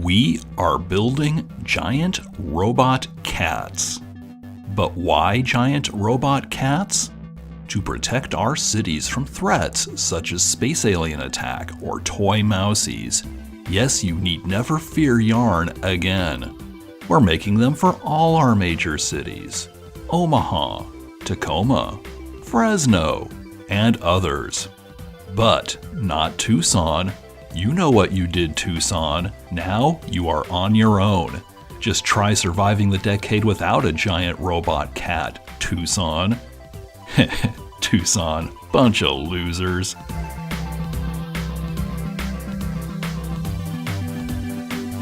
We are building giant robot cats. But why giant robot cats? To protect our cities from threats such as space alien attack or toy mousies. Yes, you need never fear yarn again. We're making them for all our major cities: Omaha, Tacoma, Fresno, and others. But not Tucson. You know what you did, Tucson. Now you are on your own. Just try surviving the decade without a giant robot cat, Tucson. Tucson, bunch of losers.